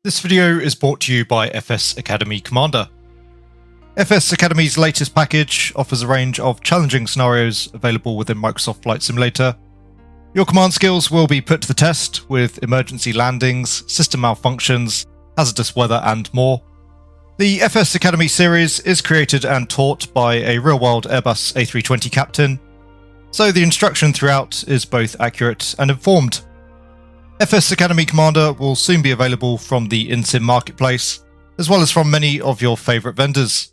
This video is brought to you by FS Academy Commander. FS Academy's latest package offers a range of challenging scenarios available within Microsoft Flight Simulator. Your command skills will be put to the test with emergency landings, system malfunctions, hazardous weather and more. The FS Academy series is created and taught by a real-world Airbus A320 captain, so the instruction throughout is both accurate and informed. FS Academy Commander will soon be available from the InSim marketplace, as well as from many of your favourite vendors.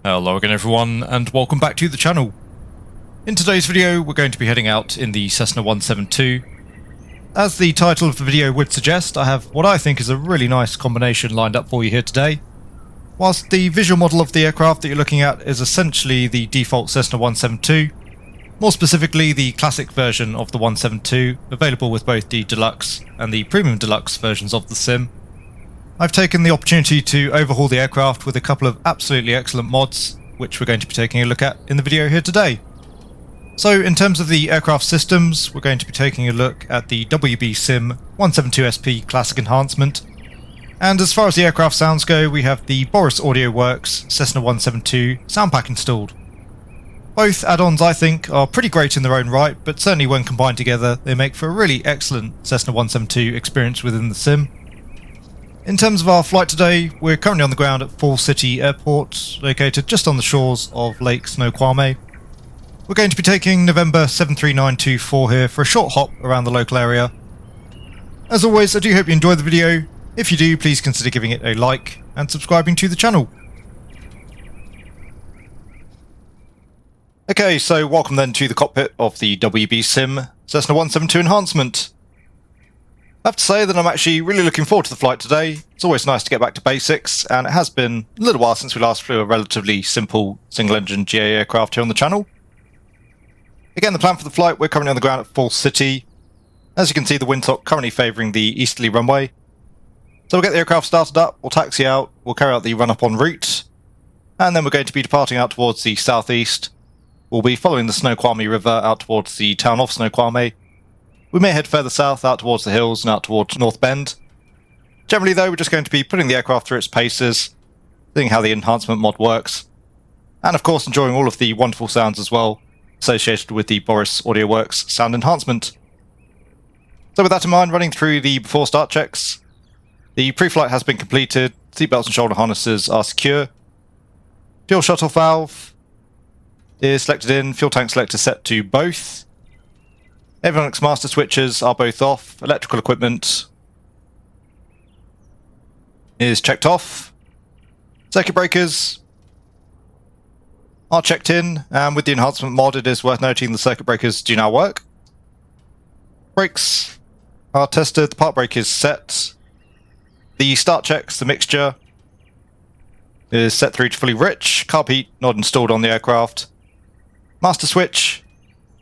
Hello again everyone, and welcome back to the channel. In today's video we're going to be heading out in the Cessna 172. As the title of the video would suggest, I have what I think is a really nice combination lined up for you here today. Whilst the visual model of the aircraft that you're looking at is essentially the default Cessna 172, more specifically the classic version of the 172, available with both the Deluxe and the Premium Deluxe versions of the sim, I've taken the opportunity to overhaul the aircraft with a couple of absolutely excellent mods, which we're going to be taking a look at in the video here today. So in terms of the aircraft systems, we're going to be taking a look at the WB Sim C172SP Classic Enhancement, and as far as the aircraft sounds go, we have the Boris Audio Works Cessna 172 Soundpack installed. Both add-ons, I think, are pretty great in their own right, but certainly when combined together they make for a really excellent Cessna 172 experience within the sim. In terms of our flight today, we're currently on the ground at Fall City Airport, located just on the shores of Lake Snoqualmie. We're going to be taking November 73924 here for a short hop around the local area. As always, I do hope you enjoyed the video. If you do, please consider giving it a like and subscribing to the channel. Okay, so welcome then to the cockpit of the WB Sim Cessna 172 Enhancement. I have to say that I'm actually really looking forward to the flight today. It's always nice to get back to basics, and it has been a little while since we last flew a relatively simple single-engine GA aircraft here on the channel. Again, the plan for the flight, we're currently on the ground at Fall City. As you can see, the windsock currently favouring the easterly runway. So we'll get the aircraft started up, we'll taxi out, we'll carry out the run-up en route, and then we're going to be departing out towards the southeast. We'll be following the Snoqualmie River out towards the town of Snoqualmie. We may head further south out towards the hills and out towards North Bend. Generally though, we're just going to be putting the aircraft through its paces, seeing how the enhancement mod works, and of course enjoying all of the wonderful sounds as well associated with the Boris Audio Works sound enhancement. So with that in mind, running through the before start checks. The pre-flight has been completed, seatbelts and shoulder harnesses are secure. Fuel shuttle valve is selected in, fuel tank selector set to both. Avionics master switches are both off, electrical equipment is checked off. Circuit breakers are checked in, and with the enhancement mod it is worth noting the circuit breakers do now work. Brakes are tested, the park brake is set. The start checks, the mixture is set through to fully rich, carb heat not installed on the aircraft. Master switch,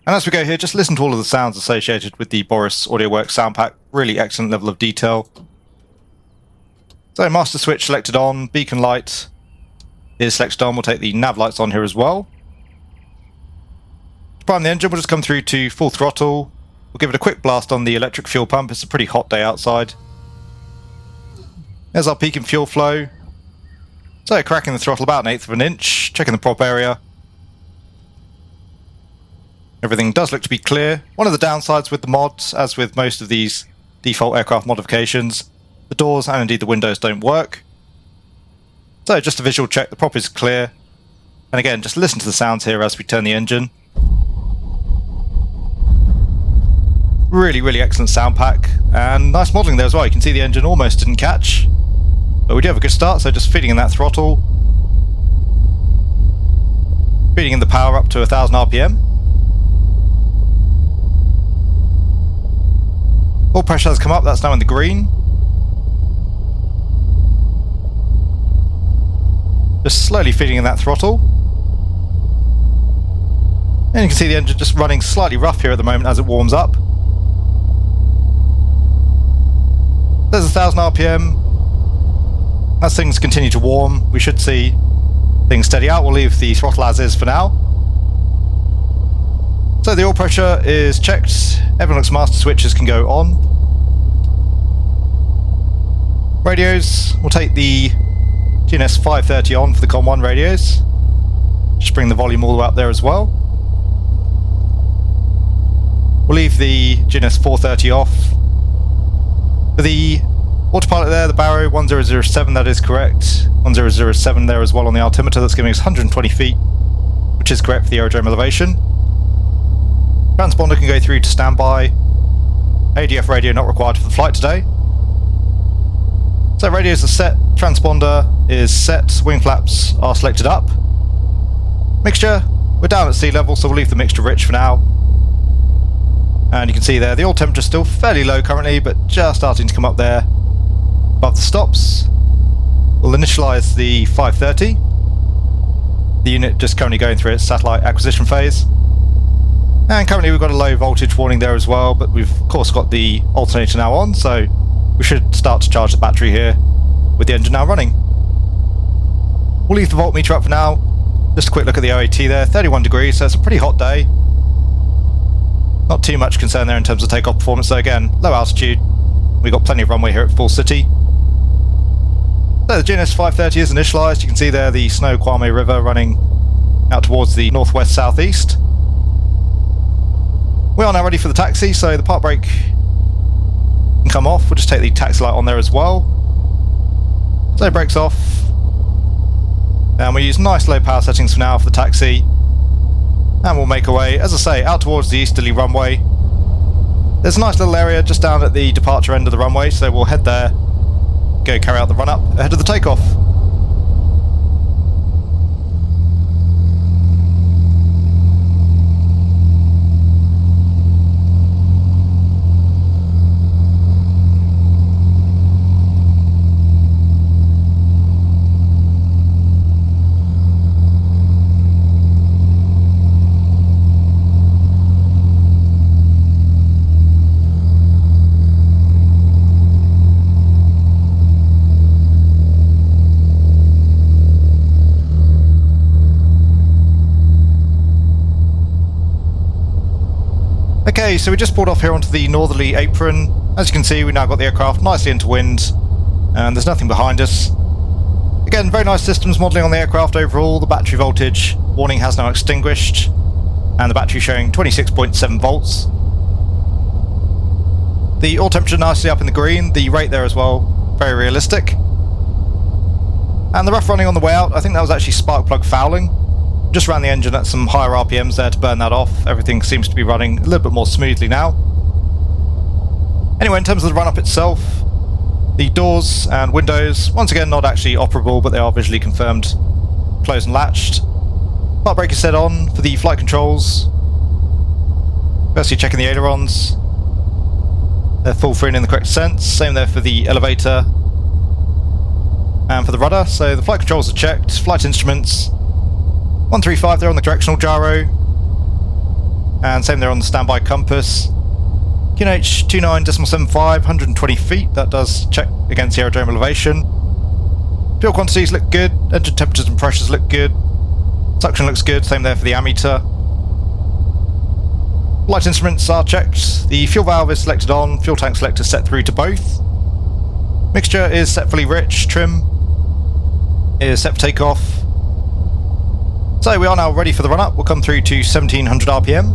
and as we go here, just listen to all of the sounds associated with the Boris Audio Works Soundpack, really excellent level of detail. So master switch selected on, beacon light is selected on, we'll take the nav lights on here as well. To prime the engine, we'll just come through to full throttle, we'll give it a quick blast on the electric fuel pump, it's a pretty hot day outside. There's our peak and fuel flow. So cracking the throttle about 1/8 of an inch, checking the prop area. Everything does look to be clear. One of the downsides with the mods, as with most of these default aircraft modifications, the doors and indeed the windows don't work. So just a visual check, the prop is clear. And again, just listen to the sounds here as we turn the engine. Really excellent sound pack, and nice modelling there as well. You can see the engine almost didn't catch, but we do have a good start, so just feeding in that throttle. Feeding in the power up to 1000 RPM. Oil pressure has come up, that's now in the green. Just slowly feeding in that throttle. And you can see the engine just running slightly rough here at the moment as it warms up. There's 1000 RPM. As things continue to warm, we should see things steady out. We'll leave the throttle as is for now. So the oil pressure is checked, avionics master switches can go on. Radios, we'll take the GNS 530 on for the COM 1 radios. Just bring the volume all the way up there as well. We'll leave the GNS 430 off. For the autopilot there, the Barrow 1007, that is correct. 1007 there as well on the altimeter, that's giving us 120 feet, which is correct for the aerodrome elevation. Transponder can go through to standby. ADF radio not required for the flight today. So radios are set, transponder is set, wing flaps are selected up. Mixture, we're down at sea level, so we'll leave the mixture rich for now. And you can see there, the oil temperature is still fairly low currently, but just starting to come up there above the stops. We'll initialize the 530. The unit just currently going through its satellite acquisition phase. And currently we've got a low voltage warning there as well, but we've of course got the alternator now on, so we should start to charge the battery here with the engine now running. We'll leave the voltmeter up for now. Just a quick look at the OAT there, 31 degrees, so it's a pretty hot day. Not too much concern there in terms of takeoff performance, so again, low altitude. We've got plenty of runway here at full city. So the GNS 530 is initialized. You can see there the Snoqualmie River running out towards the northwest southeast. We are now ready for the taxi, so the park brake can come off. We'll just take the taxi light on there as well. So it brakes off. And we use nice low power settings for now for the taxi. And we'll make our way, as I say, out towards the easterly runway. There's a nice little area just down at the departure end of the runway, so we'll head there, go carry out the run-up ahead of the takeoff. Okay, so we just pulled off here onto the northerly apron. As you can see, we've now got the aircraft nicely into wind, and there's nothing behind us. Again, very nice systems modelling on the aircraft overall. The battery voltage warning has now extinguished, and the battery showing 26.7 volts. The oil temperature nicely up in the green, the rate there as well, very realistic. And the rough running on the way out, I think that was actually spark plug fouling. Just ran the engine at some higher RPMs there to burn that off. Everything seems to be running a little bit more smoothly now. Anyway, in terms of the run-up itself, the doors and windows, once again not actually operable, but they are visually confirmed closed and latched. Park brake is set on for the flight controls. Firstly checking the ailerons. They're full free and in the correct sense. Same there for the elevator and for the rudder. So the flight controls are checked. Flight instruments 135 there on the directional gyro, and same there on the standby compass. QNH 29.75, 120 feet, that does check against the aerodrome elevation. Fuel quantities look good, engine temperatures and pressures look good, suction looks good, same there for the ammeter. Flight instruments are checked, the fuel valve is selected on, fuel tank selector set through to both. Mixture is set fully rich, trim is set for takeoff. So we are now ready for the run-up. We'll come through to 1700 RPM.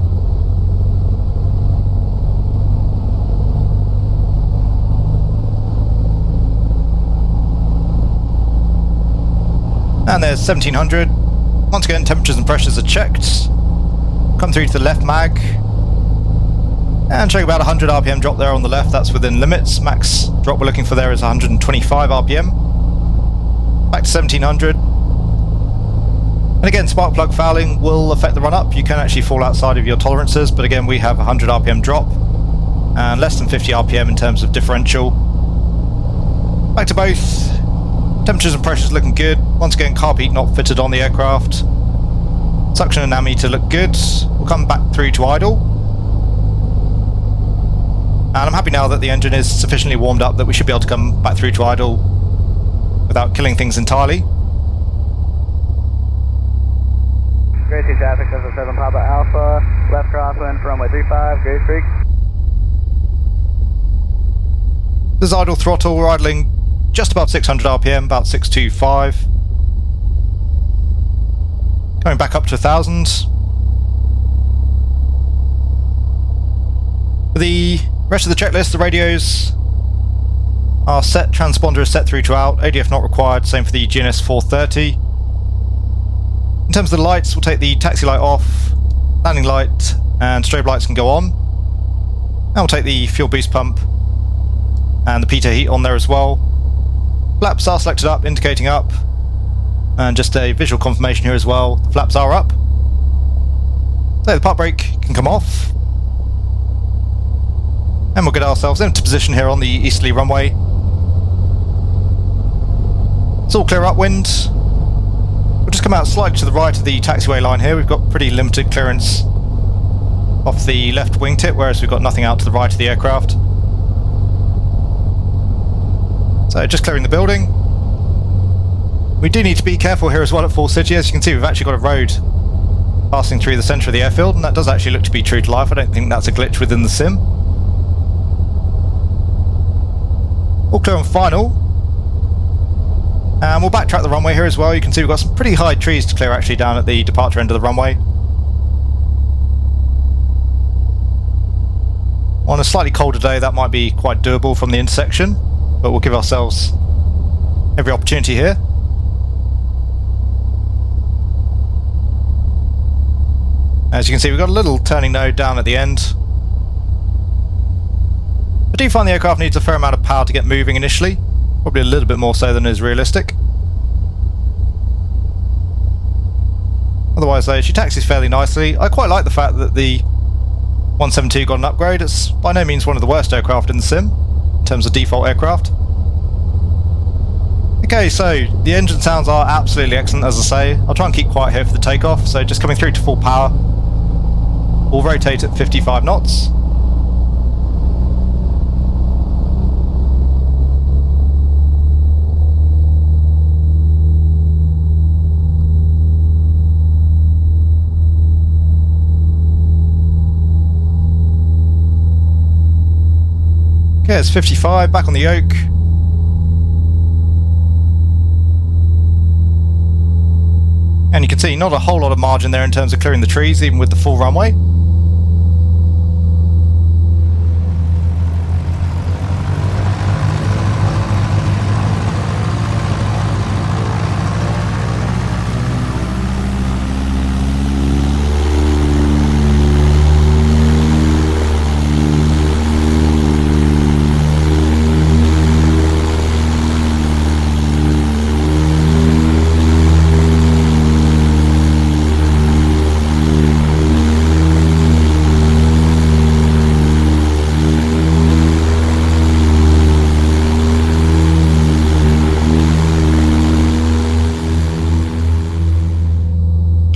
And there's 1700. Once again, temperatures and pressures are checked. Come through to the left mag. And showing about 100 RPM drop there on the left. That's within limits. Max drop we're looking for there is 125 RPM. Back to 1700. And again, spark plug fouling will affect the run-up. You can actually fall outside of your tolerances, but again, we have 100 RPM drop and less than 50 RPM in terms of differential. Back to both. Temperatures and pressures looking good. Once again, carb heat not fitted on the aircraft. Suction and ammeter look good. We'll come back through to idle. And I'm happy now that the engine is sufficiently warmed up that we should be able to come back through to idle without killing things entirely. Grade 2 traffic, 7 Papa Alpha, left crosswind for runway 35, Grace Creek. There's idle throttle, we're idling just above 600 RPM, about 625. Going back up to 1000. For the rest of the checklist, the radios are set, transponder is set through to out, ADF not required, same for the GNS 430. In terms of the lights, we'll take the taxi light off, landing light and strobe lights can go on. And we'll take the fuel boost pump and the pitot heat on there as well. Flaps are selected up, indicating up. And just a visual confirmation here as well, the flaps are up. So the park brake can come off. And we'll get ourselves into position here on the easterly runway. It's all clear upwind. We'll just come out slightly to the right of the taxiway line here. We've got pretty limited clearance off the left wingtip, whereas we've got nothing out to the right of the aircraft. So just clearing the building. We do need to be careful here as well at Fall City. As you can see, we've actually got a road passing through the centre of the airfield, and that does actually look to be true to life. I don't think that's a glitch within the sim. All clear on final. And we'll backtrack the runway here as well. You can see we've got some pretty high trees to clear actually down at the departure end of the runway. On a slightly colder day, that might be quite doable from the intersection, but we'll give ourselves every opportunity here. As you can see, we've got a little turning node down at the end. I do find the aircraft needs a fair amount of power to get moving initially, probably a little bit more so than is realistic. Otherwise though, she taxis fairly nicely. I quite like the fact that the 172 got an upgrade. It's by no means one of the worst aircraft in the sim, in terms of default aircraft. Okay, so the engine sounds are absolutely excellent, as I say. I'll try and keep quiet here for the takeoff, so just coming through to full power. We'll rotate at 55 knots. Okay, it's 55, back on the yoke. And you can see not a whole lot of margin there in terms of clearing the trees, even with the full runway.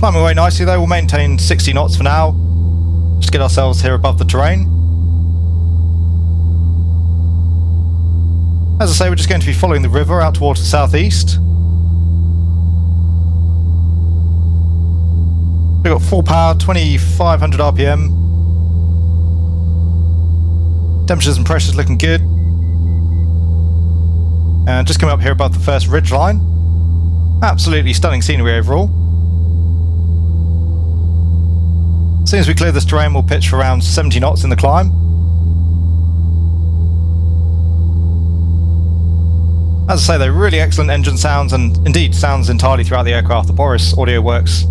Climbing away nicely though, we'll maintain 60 knots for now. Just get ourselves here above the terrain. As I say, we're just going to be following the river out towards the southeast. We've got full power, 2500 RPM. Temperatures and pressures looking good. And just coming up here above the first ridge line. Absolutely stunning scenery overall. As soon as we clear this terrain, we'll pitch for around 70 knots in the climb. As I say, they're really excellent engine sounds, and indeed sounds entirely throughout the aircraft. The Boris Audio Works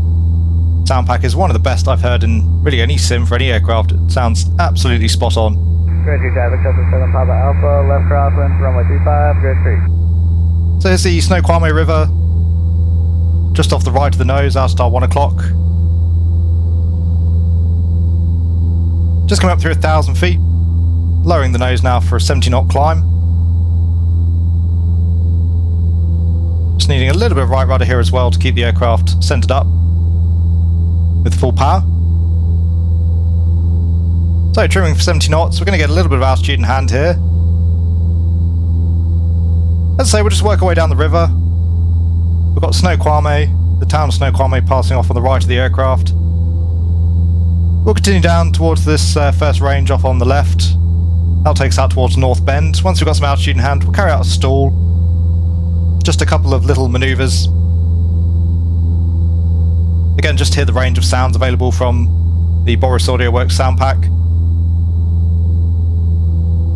Soundpack is one of the best I've heard in really any sim for any aircraft. It sounds absolutely spot on. Grid 2 traffic, Cessna 7 Papa Alpha, left crosswind, runway 25, grid 3. So here's the Snoqualmie River, just off the right of the nose, out at our 1 o'clock. Just coming up through 1,000 feet, lowering the nose now for a 70 knot climb. Just needing a little bit of right rudder here as well to keep the aircraft centered up with full power. So trimming for 70 knots, we're going to get a little bit of altitude in hand here. As I say, we'll just work our way down the river. We've got Snoqualmie, the town of Snoqualmie passing off on the right of the aircraft. We'll continue down towards this first range off on the left. That'll take us out towards North Bend. Once we've got some altitude in hand, we'll carry out a stall. just a couple of little manoeuvres. Again, just hear the range of sounds available from the Boris Audio Works Soundpack.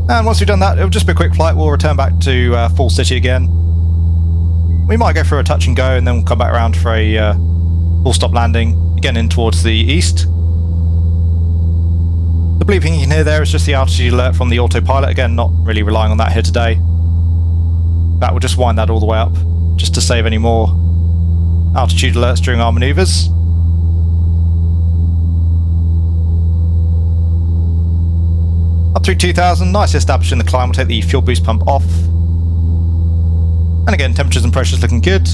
And once we've done that, it'll just be a quick flight. We'll return back to Full City again. We might go for a touch and go, and then we'll come back around for a full stop landing, again in towards the east. The bleeping you can hear there is just the altitude alert from the autopilot. Again, not really relying on that here today. That will just wind that all the way up, just to save any more altitude alerts during our manoeuvres. Up through 2000, nice establishing the climb. We'll take the fuel boost pump off. And again, temperatures and pressures looking good.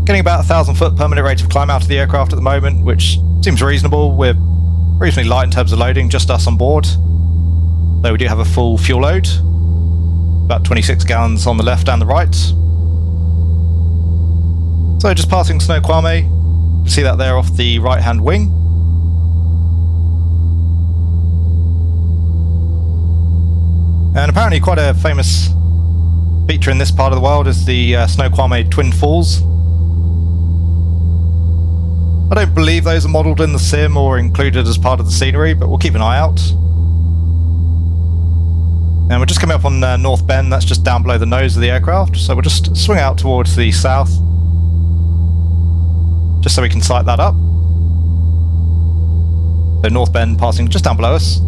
Getting about 1,000 foot per minute rate of climb out of the aircraft at the moment, which seems reasonable. We're reasonably light in terms of loading, just us on board. Though we do have a full fuel load. About 26 gallons on the left and the right. So just passing Snoqualmie. You see that there off the right hand wing. And apparently quite a famous feature in this part of the world is the Snoqualmie Twin Falls. I don't believe those are modelled in the sim or included as part of the scenery, but we'll keep an eye out. And we're just coming up on North Bend, that's just down below the nose of the aircraft, so we'll just swing out towards the south, just so we can sight that up. So North Bend passing just down below us.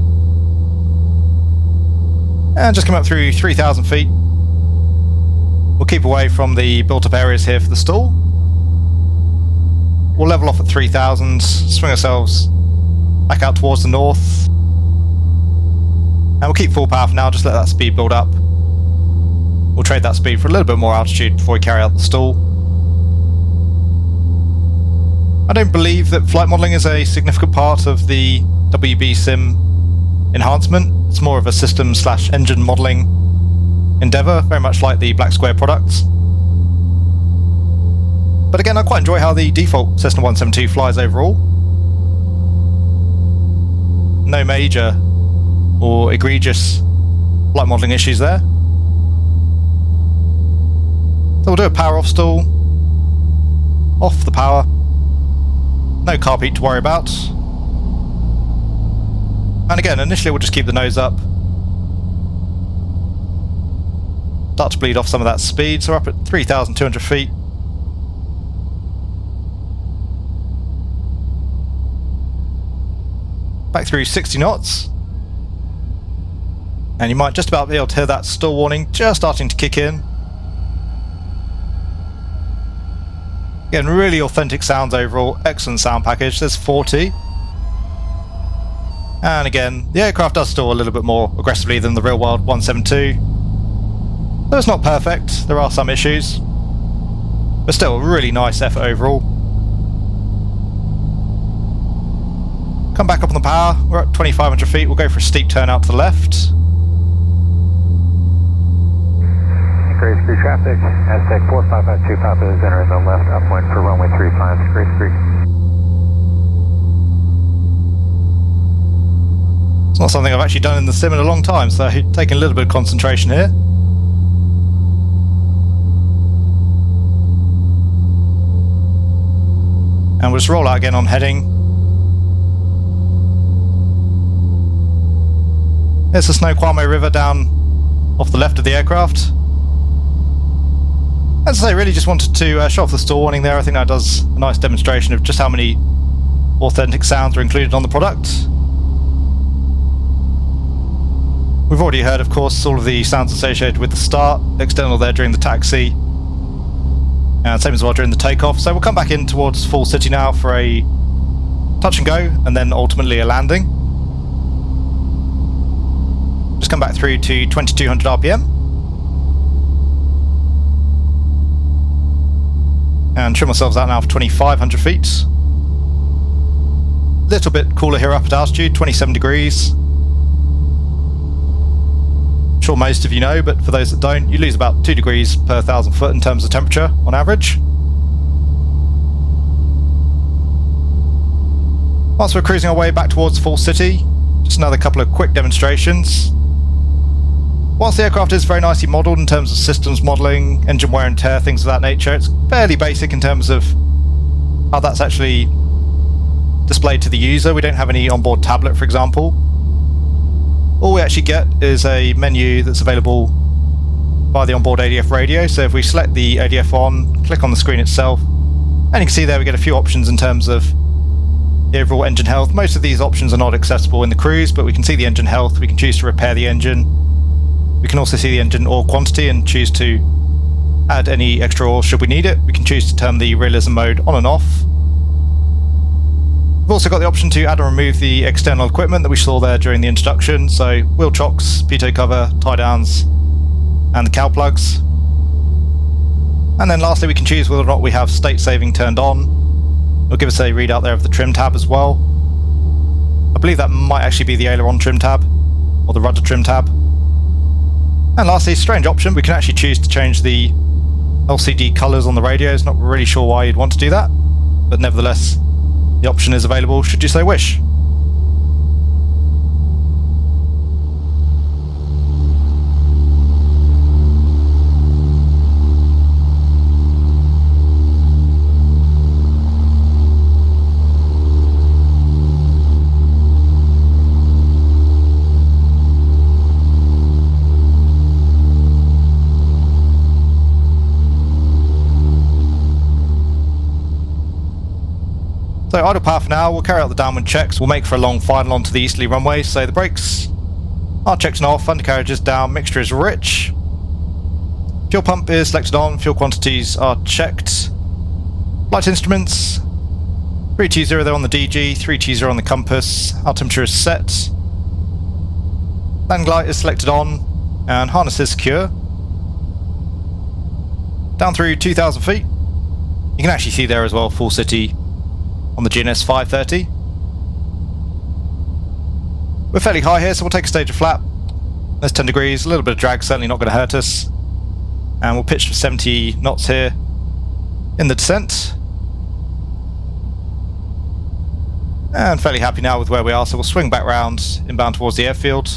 And just come up through 3,000 feet. We'll keep away from the built-up areas here for the stall. We'll level off at 3,000, swing ourselves back out towards the north. And we'll keep full power for now, just let that speed build up. We'll trade that speed for a little bit more altitude before we carry out the stall. I don't believe that flight modelling is a significant part of the WB Sim Enhancement. It's more of a system/engine modelling endeavour, very much like the Black Square products. But again, I quite enjoy how the default Cessna 172 flies overall. No major or egregious flight modelling issues there. So we'll do a power off stall. Off the power. No carpet to worry about. And again, initially we'll just keep the nose up. Start to bleed off some of that speed, so we're up at 3,200 feet. Back through 60 knots. And you might just about be able to hear that stall warning just starting to kick in. Again, really authentic sounds overall, excellent sound package. There's 40. And again, the aircraft does stall a little bit more aggressively than the real world 172. So it's not perfect, there are some issues. But still, a really nice effort overall. Come back up on the power, we're at 2,500 feet, we'll go for a steep turn out to the left. Grace Creek traffic, Aztec 4552 Papa is entering the left upwind for runway 35, Grace Creek. It's not something I've actually done in the sim in a long time, so taking a little bit of concentration here. And we'll just roll out again on heading. There's the Snoqualmie River down off the left of the aircraft. As I say, really just wanted to show off the stall warning there. I think that does a nice demonstration of just how many authentic sounds are included on the product. We've already heard, of course, all of the sounds associated with the start, external there during the taxi, and same as well during the takeoff. So we'll come back in towards Full City now for a touch and go, and then ultimately a landing. Just come back through to 2,200 RPM. And trim ourselves out now for 2,500 feet. Little bit cooler here up at altitude, 27 degrees. I'm sure most of you know, but for those that don't, you lose about 2 degrees per 1,000 foot in terms of temperature on average. Once we're cruising our way back towards Full City, just another couple of quick demonstrations. whilst the aircraft is very nicely modelled in terms of systems modelling, engine wear and tear, things of that nature, it's fairly basic in terms of how that's actually displayed to the user. We don't have any onboard tablet, for example. All we actually get is a menu that's available via the onboard ADF radio. So if we select the ADF on, click on the screen itself, and you can see there we get a few options in terms of the overall engine health. Most of these options are not accessible in the cruise, but we can see the engine health. We can choose to repair the engine. We can also see the engine oil quantity and choose to add any extra oil should we need it. We can choose to turn the realism mode on and off. We've also got the option to add and remove the external equipment that we saw there during the introduction, so wheel chocks, pitot cover, tie downs, and the cowl plugs. And then lastly, we can choose whether or not we have state saving turned on. It'll give us a readout there of the trim tab as well. I believe that might actually be the aileron trim tab, or the rudder trim tab. And lastly, strange option, we can actually choose to change the LCD colours on the radios. Not really sure why you'd want to do that, but nevertheless, the option is available should you so wish. So idle power for now, we'll carry out the downwind checks, we'll make for a long final onto the easterly runway, so the brakes are checked and off, undercarriage is down, mixture is rich. Fuel pump is selected on, fuel quantities are checked. Flight instruments, 320 there on the DG, 320 on the compass, altimeter is set. Landing light is selected on, and harness is secure. Down through 2,000 feet. You can actually see there as well, full city on the GNS 530. We're fairly high here, so we'll take a stage of flap. There's 10 degrees, a little bit of drag, certainly not going to hurt us. And we'll pitch for 70 knots here in the descent. And fairly happy now with where we are, so we'll swing back round inbound towards the airfield.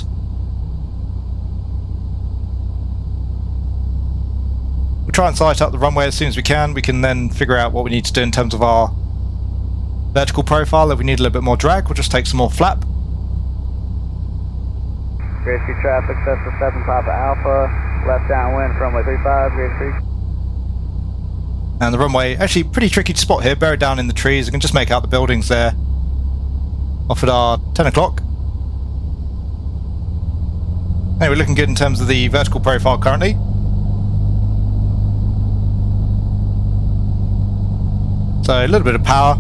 We'll try and sight up the runway as soon as we can. We can then figure out what we need to do in terms of our vertical profile. If we need a little bit more drag, we'll just take some more flap. Risky traffic, Cessna 7 Papa Alpha, left downwind from runway 35, Risky. And the runway, actually pretty tricky to spot here, buried down in the trees. You can just make out the buildings there off at our 10 o'clock. Anyway, looking good in terms of the vertical profile currently. So a little bit of power.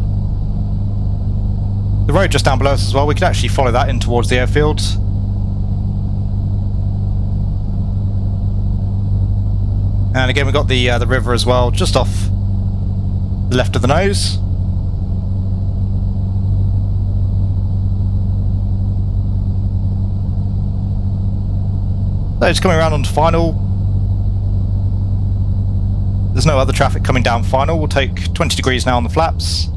The road just down below us as well, we could actually follow that in towards the airfield. And again, we've got the river as well, just off the left of the nose. So it's coming around onto final. There's no other traffic coming down final. We'll take 20 degrees now on the flaps.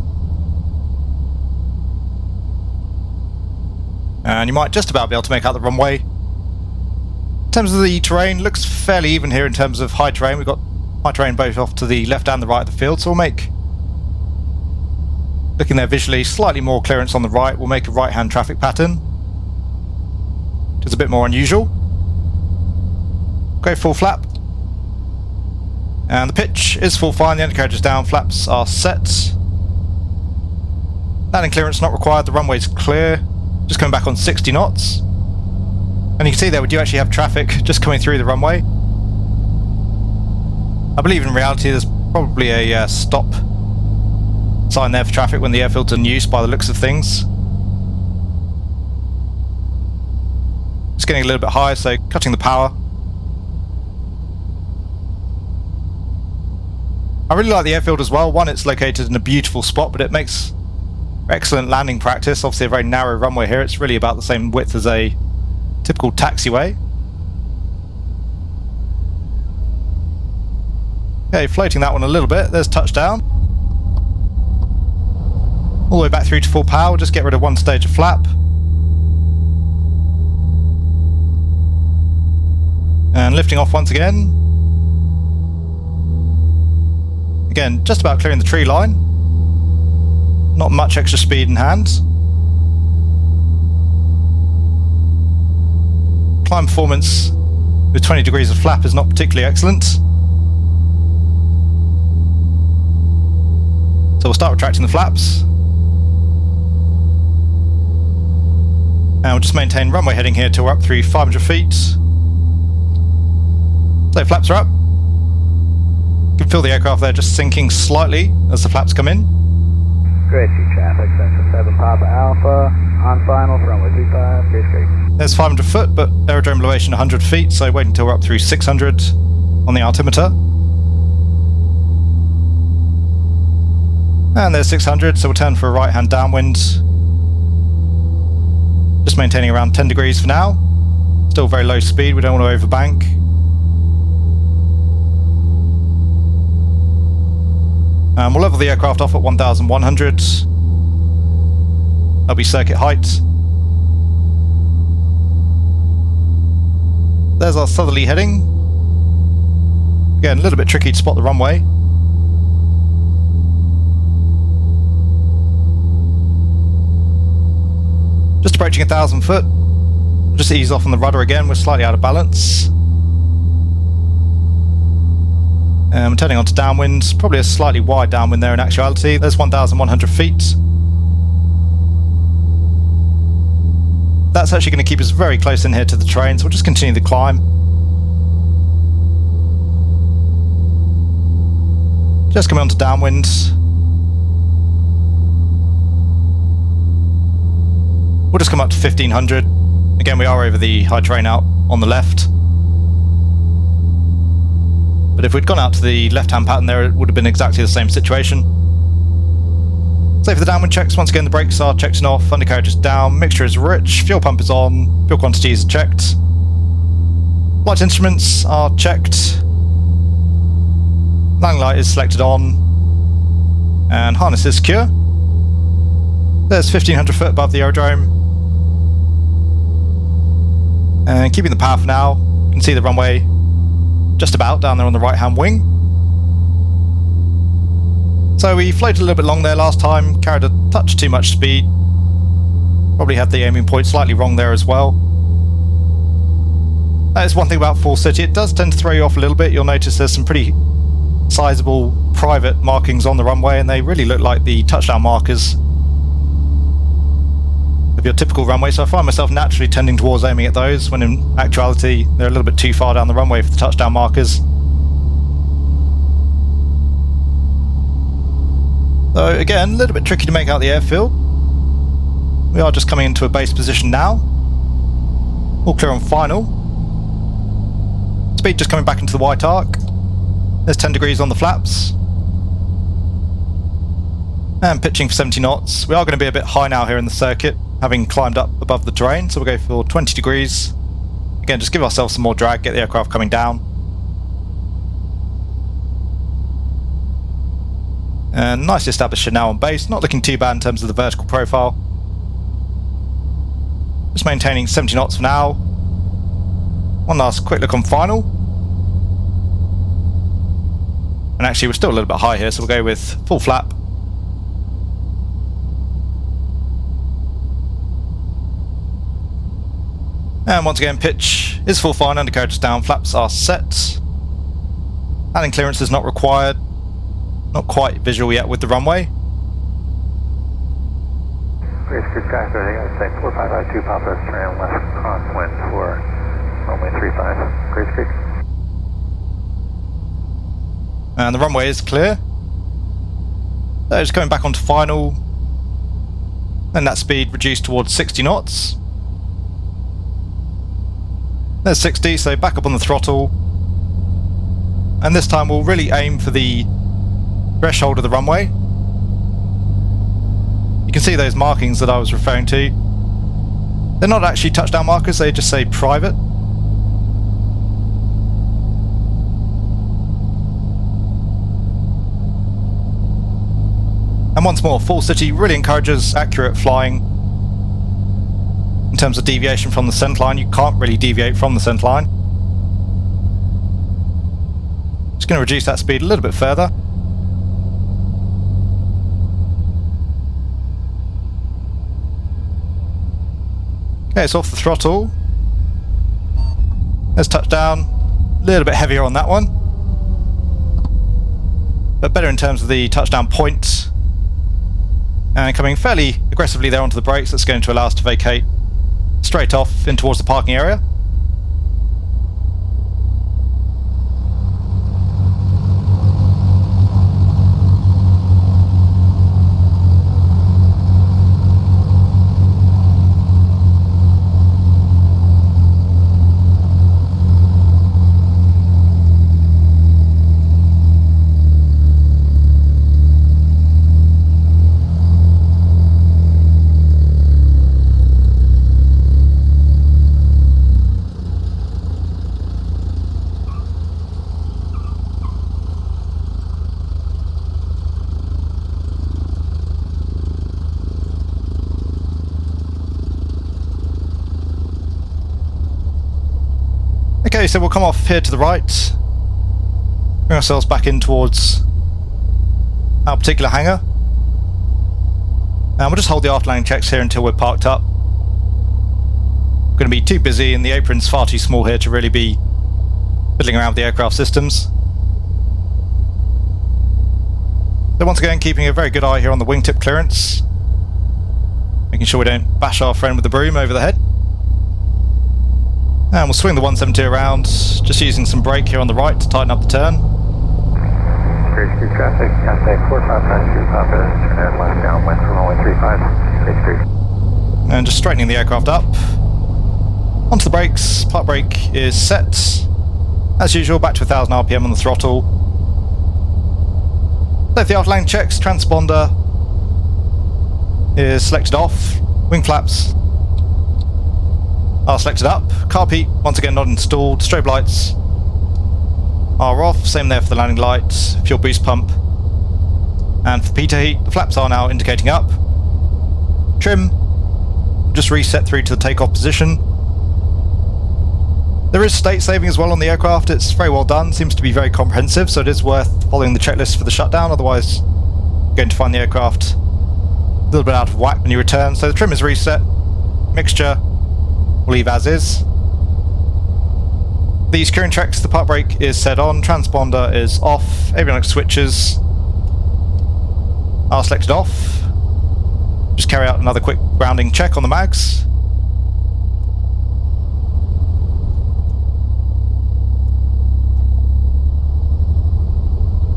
And you might just about be able to make out the runway. In terms of the terrain, looks fairly even here in terms of high terrain. We've got high terrain both off to the left and the right of the field, so we'll make, looking there visually, slightly more clearance on the right. We'll make a right-hand traffic pattern, which is a bit more unusual. Go full flap. And the pitch is full fine, the undercarriage is down, flaps are set. Landing clearance not required, the runway's clear. Just coming back on 60 knots. And you can see there we do actually have traffic just coming through the runway. I believe in reality there's probably a stop sign there for traffic when the airfield's in use by the looks of things. It's getting a little bit higher, so cutting the power. I really like the airfield as well. One, it's located in a beautiful spot, but it makes excellent landing practice. Obviously a very narrow runway here. It's really about the same width as a typical taxiway. Okay, floating that one a little bit. There's touchdown. All the way back through to full power. We'll just get rid of one stage of flap. And lifting off once again. Again, just about clearing the tree line. Not much extra speed in hand. Climb performance with 20 degrees of flap is not particularly excellent. So we'll start retracting the flaps. And we'll just maintain runway heading here till we're up through 500 feet. So flaps are up. You can feel the aircraft there just sinking slightly as the flaps come in. Great, traffic, Cessna 7 Papa Alpha, on final, runway 35, Grace Creek. There's 500 foot, but aerodrome elevation 100 feet, so wait until we're up through 600 on the altimeter. And there's 600, so we'll turn for a right-hand downwind. Just maintaining around 10 degrees for now. Still very low speed, we don't want to overbank. And we'll level the aircraft off at 1,100. That'll be circuit height. There's our southerly heading. Again, a little bit tricky to spot the runway. Just approaching 1,000 foot. Just ease off on the rudder again, we're slightly out of balance. We're turning on to downwind, probably a slightly wide downwind there in actuality. There's 1,100 feet. That's actually going to keep us very close in here to the train, so we'll just continue the climb. Just coming on to downwind. We'll just come up to 1,500. Again, we are over the high terrain out on the left. But if we'd gone out to the left-hand pattern there, it would have been exactly the same situation. So for the downwind checks, once again the brakes are checked and off, undercarriage is down, mixture is rich, fuel pump is on, fuel quantities are checked. Flight instruments are checked. Landing light is selected on. And harness is secure. There's 1,500 foot above the aerodrome. And keeping the power for now, you can see the runway just about down there on the right hand wing. So we floated a little bit long there last time, carried a touch too much speed, probably had the aiming point slightly wrong there as well. That is one thing about Fall City, it does tend to throw you off a little bit. You'll notice there's some pretty sizable private markings on the runway and they really look like the touchdown markers of your typical runway, so I find myself naturally tending towards aiming at those when in actuality they're a little bit too far down the runway for the touchdown markers. So again, a little bit tricky to make out the airfield. We are just coming into a base position now. All clear on final. Speed just coming back into the white arc. There's 10 degrees on the flaps. And pitching for 70 knots. We are going to be a bit high now here in the circuit, having climbed up above the terrain, so we'll go for 20 degrees. Again, just give ourselves some more drag, get the aircraft coming down. And nicely established now on base, not looking too bad in terms of the vertical profile. Just maintaining 70 knots for now. One last quick look on final. And actually we're still a little bit high here, so we'll go with full flap. And once again, pitch is full fine, undercarriage is down, flaps are set. Landing clearance is not required. Not quite visual yet with the runway. Grace Creek traffic, I say 4552 Papa, trail left crosswind for runway 35, Grace Creek. And the runway is clear. So just coming back onto final. And that speed reduced towards 60 knots. There's 60, so back up on the throttle. And this time we'll really aim for the threshold of the runway. You can see those markings that I was referring to. They're not actually touchdown markers, they just say private. And once more, Fall City really encourages accurate flying. In terms of deviation from the centerline, you can't really deviate from the centerline. Just going to reduce that speed a little bit further. Okay, it's off the throttle. Let's touch down. A little bit heavier on that one, but better in terms of the touchdown point. And coming fairly aggressively there onto the brakes, that's going to allow us to vacate straight off in towards the parking area. Okay, so we'll come off here to the right, bring ourselves back in towards our particular hangar, and we'll just hold the after landing checks here until we're parked up. We're going to be too busy and the apron's far too small here to really be fiddling around with the aircraft systems. So once again, keeping a very good eye here on the wingtip clearance, making sure we don't bash our friend with the broom over the head. And we'll swing the 172 around, just using some brake here on the right to tighten up the turn. Great street traffic, contact 4592 Papa, turn in left downwind from runway 35, Great Street. And just straightening the aircraft up. Onto the brakes, park brake is set. As usual, back to 1000 RPM on the throttle. So if the after landing checks, transponder is selected off, wing flaps are selected up, carb heat once again not installed, strobe lights are off, same there for the landing light, fuel boost pump, and for the pitot heat the flaps are now indicating up. Trim just reset through to the takeoff position. There is state saving as well on the aircraft. It's very well done, seems to be very comprehensive, so it is worth following the checklist for the shutdown, otherwise you're going to find the aircraft a little bit out of whack when you return. So the trim is reset, mixture we'll leave as is. The securing checks, the park brake is set on, transponder is off, avionics switches are selected off. Just carry out another quick grounding check on the mags.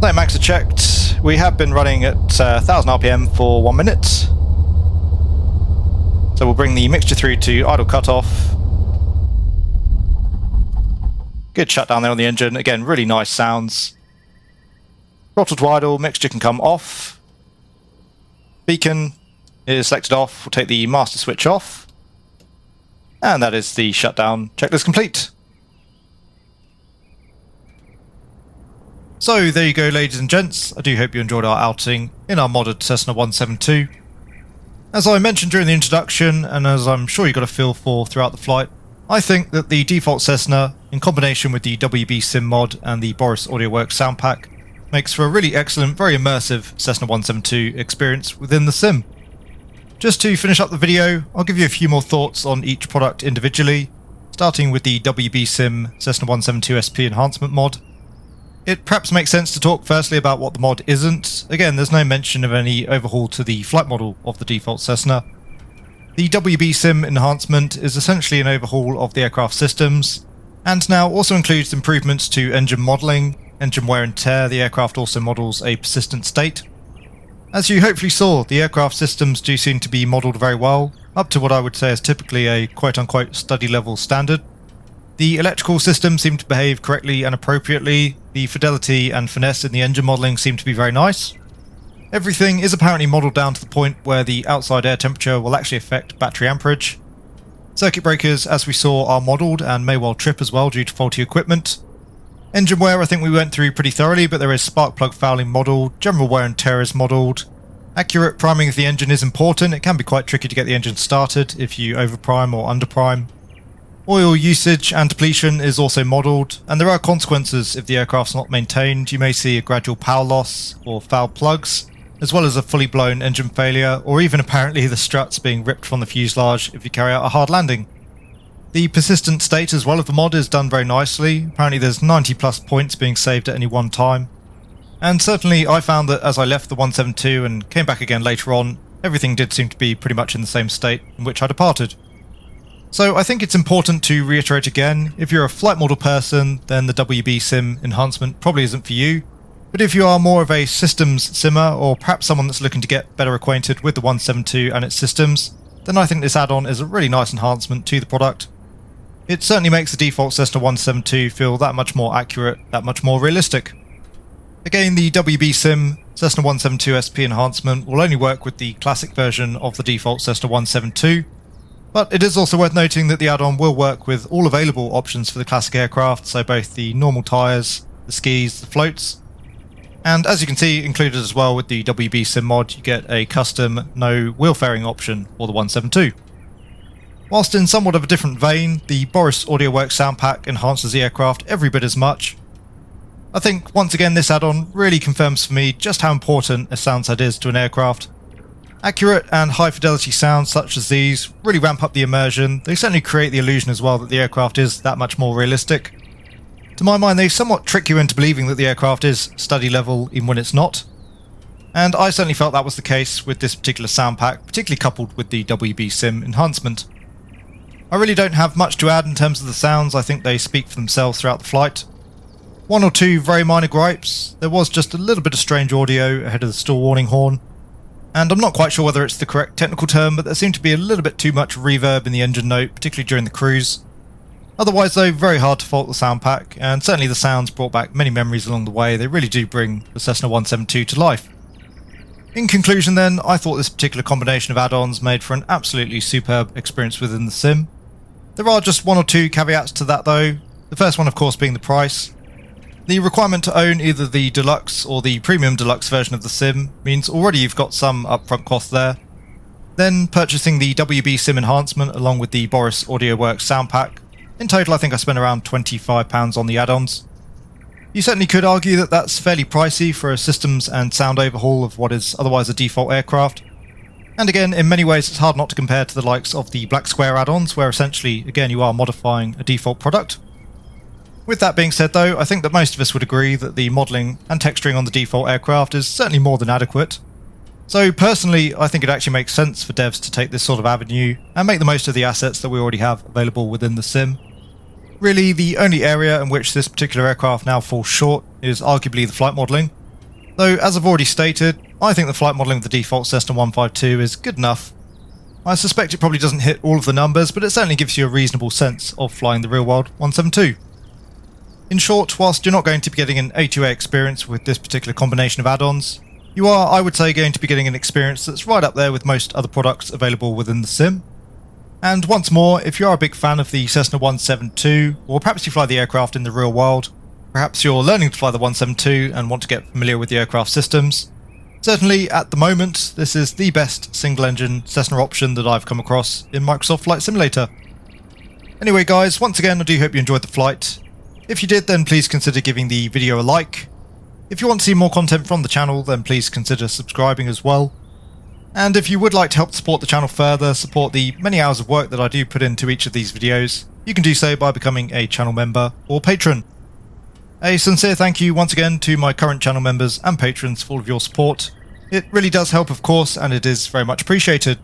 So mags are checked. We have been running at 1000 RPM for 1 minute. So we'll bring the mixture through to idle cutoff. Good shutdown there on the engine. Again, really nice sounds. Throttle to idle, mixture can come off. Beacon is selected off. We'll take the master switch off. And that is the shutdown checklist complete. So there you go, ladies and gents. I do hope you enjoyed our outing in our modded Cessna 172. As I mentioned during the introduction, and as I'm sure you got a feel for throughout the flight, I think that the default Cessna, in combination with the WB Sim mod and the Boris Audio Works Soundpack, makes for a really excellent, very immersive Cessna 172 experience within the sim. Just to finish up the video, I'll give you a few more thoughts on each product individually, starting with the WB Sim Cessna 172SP Enhancement mod. It perhaps makes sense to talk firstly about what the mod isn't. Again, there's no mention of any overhaul to the flight model of the default Cessna. The WB Sim Enhancement is essentially an overhaul of the aircraft systems, and now also includes improvements to engine modelling, engine wear and tear. The aircraft also models a persistent state. As you hopefully saw, the aircraft systems do seem to be modelled very well, up to what I would say is typically a quote-unquote study level standard. The electrical systems seem to behave correctly and appropriately. The fidelity and finesse in the engine modelling seem to be very nice. Everything is apparently modelled down to the point where the outside air temperature will actually affect battery amperage. Circuit breakers, as we saw, are modelled and may well trip as well due to faulty equipment. Engine wear I think we went through pretty thoroughly, but there is spark plug fouling modelled, general wear and tear is modelled. Accurate priming of the engine is important. It can be quite tricky to get the engine started if you overprime or underprime. Oil usage and depletion is also modelled, and there are consequences if the aircraft's not maintained. You may see a gradual power loss or foul plugs, as well as a fully blown engine failure, or even apparently the struts being ripped from the fuselage if you carry out a hard landing. The persistent state as well of the mod is done very nicely. Apparently there's 90 plus points being saved at any one time. And certainly I found that as I left the 172 and came back again later on, everything did seem to be pretty much in the same state in which I departed. So I think it's important to reiterate again, if you're a flight model person, then the WB Sim Enhancement probably isn't for you. But if you are more of a systems simmer, or perhaps someone that's looking to get better acquainted with the 172 and its systems, then I think this add-on is a really nice enhancement to the product. It certainly makes the default Cessna 172 feel that much more accurate, that much more realistic. Again, the WB Sim Cessna 172SP Enhancement will only work with the classic version of the default Cessna 172, but it is also worth noting that the add-on will work with all available options for the classic aircraft, so both the normal tyres, the skis, the floats. And as you can see, included as well with the WB Sim mod, you get a custom no wheel fairing option for the 172. Whilst in somewhat of a different vein, the Boris Audio Works Soundpack enhances the aircraft every bit as much. I think once again this add-on really confirms for me just how important a soundset is to an aircraft. Accurate and high fidelity sounds such as these really ramp up the immersion. They certainly create the illusion as well that the aircraft is that much more realistic. To my mind, they somewhat trick you into believing that the aircraft is study level even when it's not. And I certainly felt that was the case with this particular sound pack, particularly coupled with the WB Sim Enhancement. I really don't have much to add in terms of the sounds. I think they speak for themselves throughout the flight. One or two very minor gripes. There was just a little bit of strange audio ahead of the stall warning horn. And I'm not quite sure whether it's the correct technical term, but there seemed to be a little bit too much reverb in the engine note, particularly during the cruise. Otherwise though, very hard to fault the sound pack, and certainly the sounds brought back many memories along the way. They really do bring the Cessna 172 to life. In conclusion then, I thought this particular combination of add-ons made for an absolutely superb experience within the sim. There are just one or two caveats to that though, the first one of course being the price. The requirement to own either the deluxe or the premium deluxe version of the sim means already you've got some upfront cost there. Then purchasing the WB Sim Enhancement along with the Boris Audio Works Soundpack. In total I think I spent around £25 on the add-ons. You certainly could argue that that's fairly pricey for a systems and sound overhaul of what is otherwise a default aircraft. And again, in many ways it's hard not to compare to the likes of the Black Square add-ons, where essentially, again, you are modifying a default product. With that being said though, I think that most of us would agree that the modelling and texturing on the default aircraft is certainly more than adequate. So personally, I think it actually makes sense for devs to take this sort of avenue and make the most of the assets that we already have available within the sim. Really, the only area in which this particular aircraft now falls short is arguably the flight modelling. Though, as I've already stated, I think the flight modelling of the default Cessna 152 is good enough. I suspect it probably doesn't hit all of the numbers, but it certainly gives you a reasonable sense of flying the real-world 172. In short, whilst you're not going to be getting an A2A experience with this particular combination of add-ons, you are, I would say, going to be getting an experience that's right up there with most other products available within the sim. And once more, if you are a big fan of the Cessna 172, or perhaps you fly the aircraft in the real world, perhaps you're learning to fly the 172 and want to get familiar with the aircraft systems, certainly at the moment this is the best single-engine Cessna option that I've come across in Microsoft Flight Simulator. Anyway guys, once again I do hope you enjoyed the flight. If you did, then please consider giving the video a like. If you want to see more content from the channel, then please consider subscribing as well. And if you would like to help support the channel further, support the many hours of work that I do put into each of these videos, you can do so by becoming a channel member or patron. A sincere thank you once again to my current channel members and patrons for all of your support. It really does help of course, and it is very much appreciated.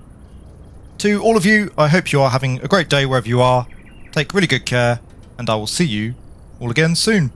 To all of you, I hope you are having a great day wherever you are. Take really good care, and I will see you all again soon.